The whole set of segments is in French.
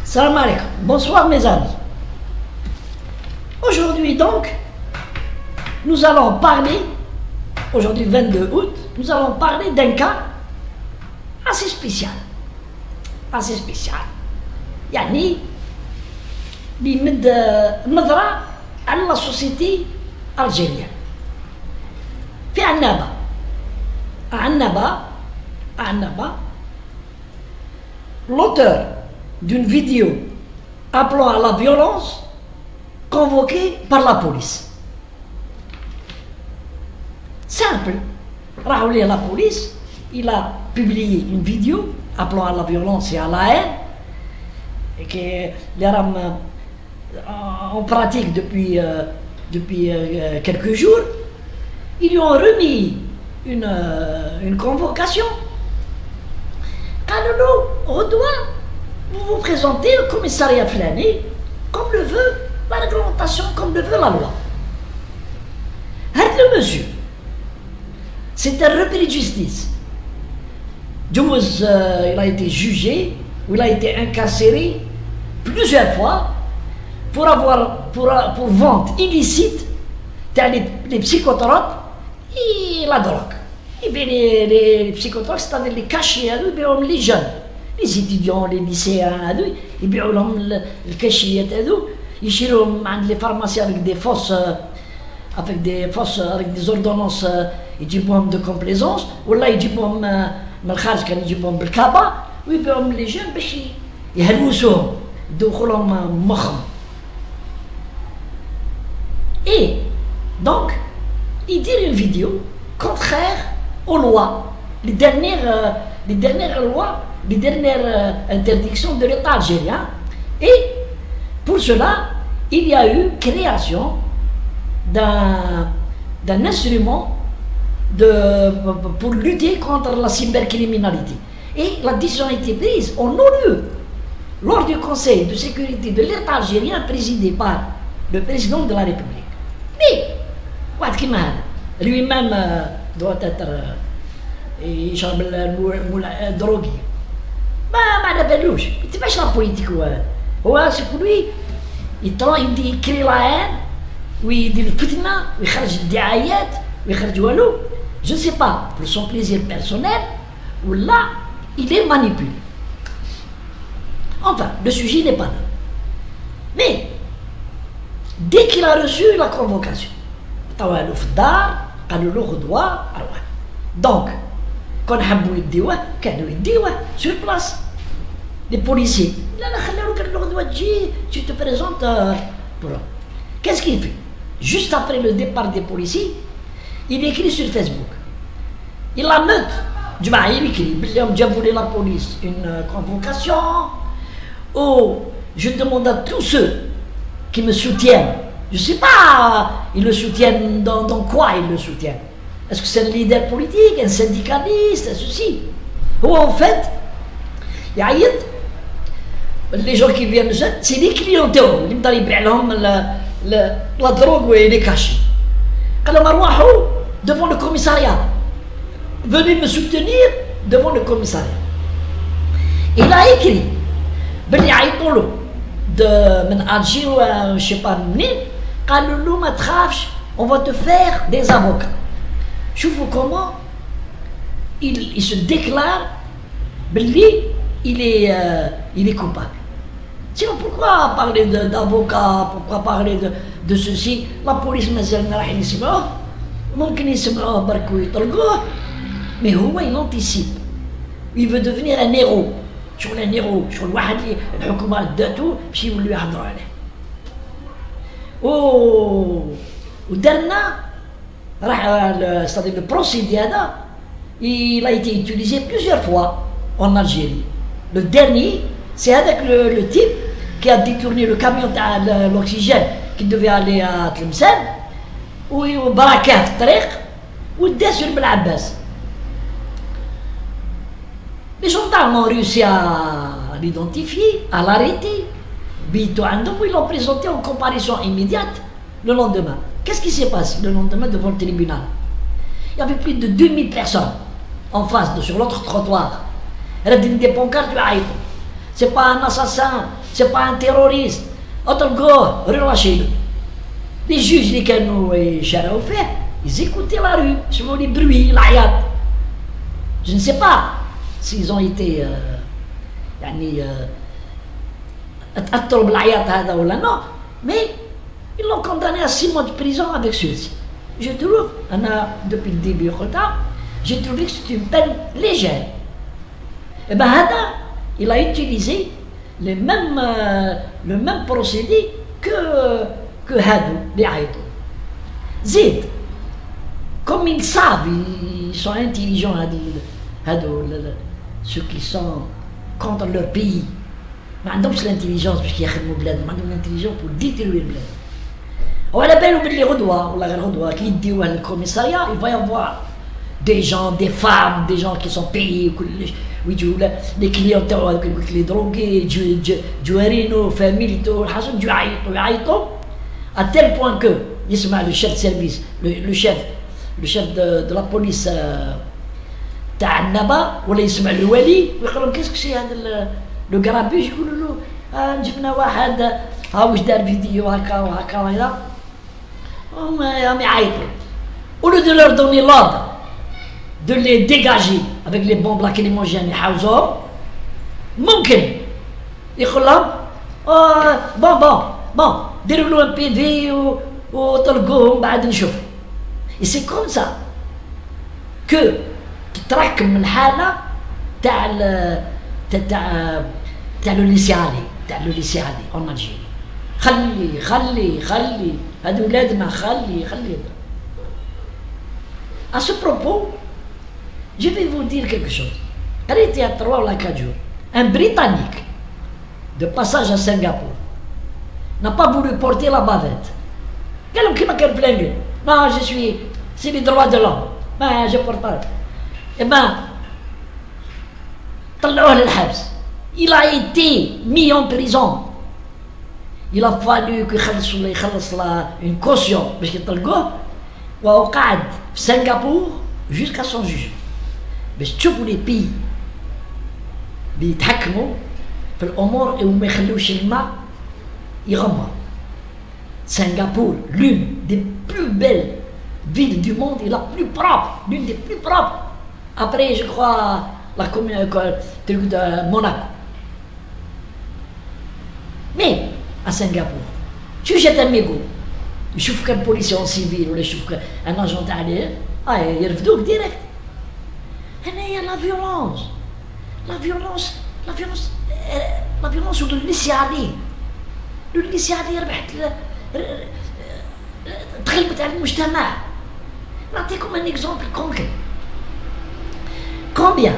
Salam alaikum. Bonsoir mes amis. Aujourd'hui donc, nous allons parler, aujourd'hui 22 août, nous allons parler d'un cas assez spécial. Assez spécial. يعني اللي يمد نظرة على la société algérienne. في Annaba, l'auteur d'une vidéo appelant à la violence convoquée par la police. Simple. Raouli à la police, il a publié une vidéo appelant à la violence et à la haine, et que les Arabes en pratique depuis quelques jours. Ils lui ont remis une convocation. Kaloulou, Redoua, vous vous présentez au commissariat Flani, comme le veut la réglementation, comme le veut la loi. Le monsieur, c'est un repris de justice. Il a été jugé, ou il a été incarcéré plusieurs fois pour vente illicite les psychotropes et la drogue. Et bien les psychotropes, c'est-à-dire les cachets, les jeunes, les étudiants, les lycéens, ils ont le cachet, ils ont les pharmacies avec des ordonnances de complaisance, ou là ils ont بالكابا ويبيعهم لي جون باش يهلوسوهم يدوخلهم مخهم. Et donc il dit une vidéo contraire aux lois, les dernières lois, les dernières interdictions de l'État algérien. Et pour cela il y a eu création d'un instrument pour lutter contre la cybercriminalité. Et la décision a été prise en non-lieu lors du Conseil de sécurité de l'État algérien présidé par le président de la République. Mais, lui-même doit être drogué. ما بالوش ما تبعش la politique. هو c'est pour lui il crée la haine ويدير الفتنة ويخرج الدعايات ويخرج والو. Je ne sais pas, pour son plaisir personnel, ou là, il est manipulé. Enfin, le sujet n'est pas là. Mais, dès qu'il a reçu la convocation, donc, quand sur place, les policiers, tu te présentes pour... Qu'est-ce qu'il fait? Juste après le départ des policiers, il écrit sur Facebook. Il la meute. Il écrit, la police, une convocation. Oh, je demande à tous ceux qui me soutiennent. Je ne sais pas, ils le soutiennent dans quoi ils le soutiennent. Est-ce que c'est un leader politique, un syndicaliste, ceci? Ou en fait, les gens qui viennent, c'est des clientèles. La drogue et les cachets. Devant le commissariat, venez me soutenir devant le commissariat. Il a écrit de Alger ou je ne sais pas on va te faire des avocats. Je vois comment il se déclare il est coupable. Sinon, pourquoi parler d'avocat? Pourquoi parler de ceci? La police ممكن يسمعوه بركو يطلقوه. Mais il anticipe. Il veut devenir un héros. شغل un héros. شغل واحد اللي الحكومة داتو باش يوليو يهضروا عليه. ودرنا c'est-à-dire le procédé هذا il a été utilisé plusieurs fois en Algérie. Le dernier, c'est avec le type qui a détourné le camion de l'oxygène qui devait aller à Tlemcen. وبركات في الطريق ودا sur Ben Abbas. Les gendarmes ont réussi à l'identifier, à l'arrêter. Ils l'ont présenté en comparaison immédiate le lendemain. Qu'est-ce qui s'est passé le lendemain devant le tribunal? Il y avait plus de 2000 personnes en face, sur l'autre trottoir. Des pancartes, c'est pas un assassin, c'est pas un terroriste. Autre relâchez-le. Les juges اللي كانوا يشارعوا فيه ils écoutaient la rue, يسمعوا les bruits, العياط. Je ne sais pas s'ils ont été يعني اتأثروا بالعياط هذا ولا non, mais ils l'ont condamné à 6 mois de prison avec sursis. Je trouve, depuis le début, j'ai trouvé que c'est une peine légère. Et bien, Hada, il a utilisé le même procédé que Hadou, les Haïtou. Zid, comme ils savent, ils sont intelligents, Hadou, ceux qui sont contre leur pays. ما عندهمش l'intelligence باش يخدموا بلادهم, عندهم l'intelligence pour détruire البلاد. وعلى بالو باللي غدوه ولا غير غدوه كي يديوه للكوميساريا il va y avoir des gens, des femmes, des gens qui sont payés كلش ويجوا لي كليون تاعو هذوك لي دروغي جوارينو فاميلتو الحاجه يجوا يعيطوا à tel point que يسمع le chef de service le chef de la police تاع النبا ولا يسمع الوالي ويقول لهم كيسك شي هذا لو كرابيش يقولوا له جبنا واحد ها واش دار فيديو هكا وهكا وهذا هم يعيطوا. Au lieu de leur donner l'ordre de les dégager avec les bombes lacrymogènes يحاوزوهم, ممكن يقول لهم bon ديروا له ان بي في وطلقوهم بعد نشوف. Et c'est comme ça que تتراكم الحالة تاع لو ليسيالي en Algérie. خلي هادو ولادنا خلي. À ce propos, je vais vous dire quelque chose. Il y a 3 ou 4 jours, un Britannique de passage à Singapour n'a pas voulu porter la bavette. Quelqu'un qui m'a plaigné. Non, c'est les droits de l'homme. Ben, je porte pas. Eh ben, il a été mis en prison. Il a fallu qu'il يخلص une caution باش يطلقوه وقعد في سنغافورة jusqu'à son jugement. باش تشوفوا les pays بيتحكموا في الامور وما يخلوش الماء يغمر. Singapour, l'une des plus belles villes du monde et la plus propre, l'une des plus propres. Après, je crois, la commune de Monaco. Mais à Singapour, tu jettes un mégot, je trouve qu'un policier en civil ou je trouve qu'un agent d'allié, il revient direct. Et il y a la violence ou le laisser aller. Le laisser aller, تخلبت على المجتمع. نعطيكم un exemple concret. Combien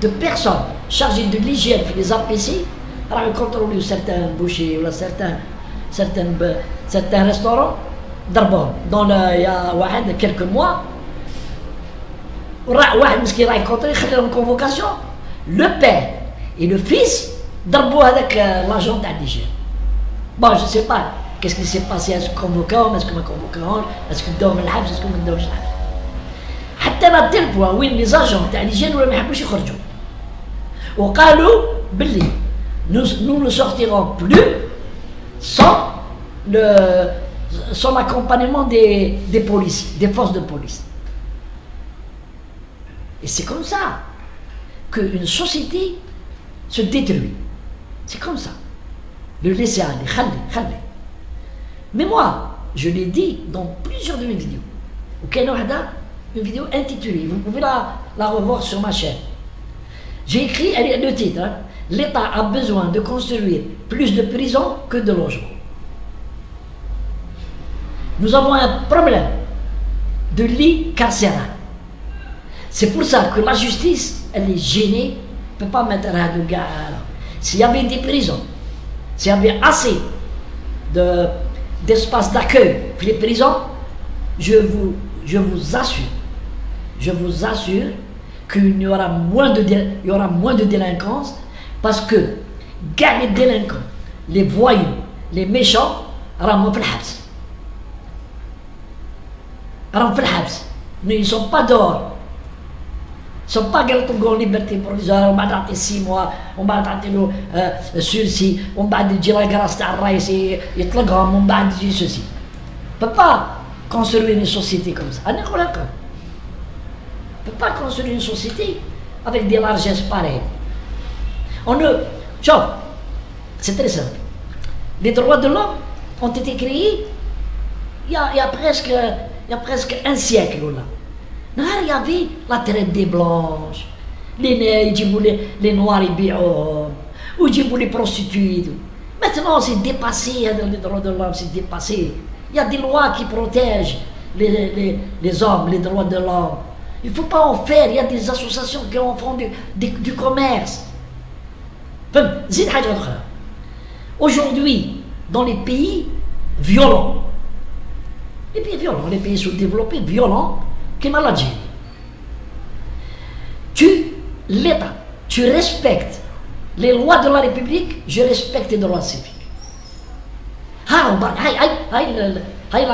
de personnes chargées de l'hygiène في les APC راحوا يكونتروليو certains bouchers ولا certains restaurants ضربوهم. il y a واحد quelques mois واحد مسكين راح يكونترولي خلى لهم convocation. Le père et le fils ضربوا هذاك l'agent تاع l'hygiène. Bon, je sais pas qu'est-ce qui s'est passé, est-ce qu'on convoquant, est-ce qu'on m'a convoquant, est-ce que دوم الحبس, est-ce qu'on ما دومش الحبس. حتى à tel point وين les agents تاع l'hygiène ولا ما يحبوش يخرجوا. وقالوا باللي nous ne sortirons plus sans l'accompagnement des policiers, des forces de police. Et c'est comme ça qu'une société se détruit. C'est comme ça. Le laisser aller, khalli. Mais moi, je l'ai dit dans plusieurs de mes vidéos. Une vidéo intitulée, vous pouvez la revoir sur ma chaîne. J'ai écrit le titre, l'État a besoin de construire plus de prisons que de logements. Nous avons un problème de lits carcérales. C'est pour ça que la justice, elle est gênée, ne peut pas mettre un de gars. S'il y avait des prisons, s'il y avait assez d'espace d'accueil pour les prisons, je vous assure qu'il y aura moins de délinquance, parce que les délinquants, les voyous, les méchants, راهم في الحبس. Ils ne sont pas dehors. sont pas en liberté provisoire, on va dater 6 mois, on va dater le sursis, on va dire la grâce à Raïs et le grand, on va dire ceci. On ne peut pas construire une société comme ça. On ne peut pas construire une société avec des largesses pareilles. On ne. C'est très simple. Les droits de l'homme ont été créés il y a presque un siècle. Là. Il y avait la traite des blanches, les noirs et biens, ou les prostituées. Maintenant, c'est dépassé, les droits de l'homme, c'est dépassé. Il y a des lois qui protègent les hommes, les droits de l'homme. Il ne faut pas en faire, il y a des associations qui en font du commerce. Aujourd'hui, dans les pays violents, les pays sous-développés, violents, comme l'Algérie, l'État, tu respectes les lois de la République, je respecte les droits civiques. La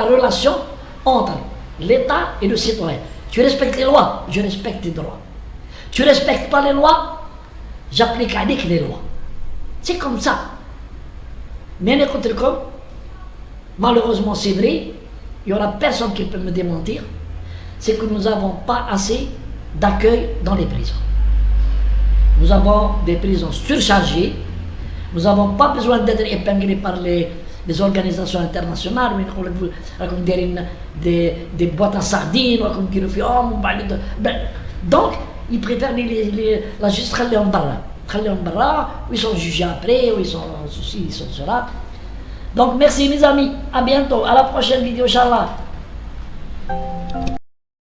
relation entre l'État et le citoyen. Tu respectes les lois, je respecte les droits. Tu ne respectes pas les lois, j'applique avec les lois. C'est comme ça. Mais malheureusement c'est vrai, il n'y aura personne qui peut me démentir, c'est que nous n'avons pas assez d'accueil dans les prisons. Nous avons des prisons surchargées, nous n'avons pas besoin d'être épinglés par les organisations internationales, comme des boîtes à sardines, comme qui nous font, donc ils préfèrent la justice en barra, où ils sont jugés après, où ils sont ceci, ils sont cela. Donc merci mes amis, à bientôt, à la prochaine vidéo, Inch'Allah.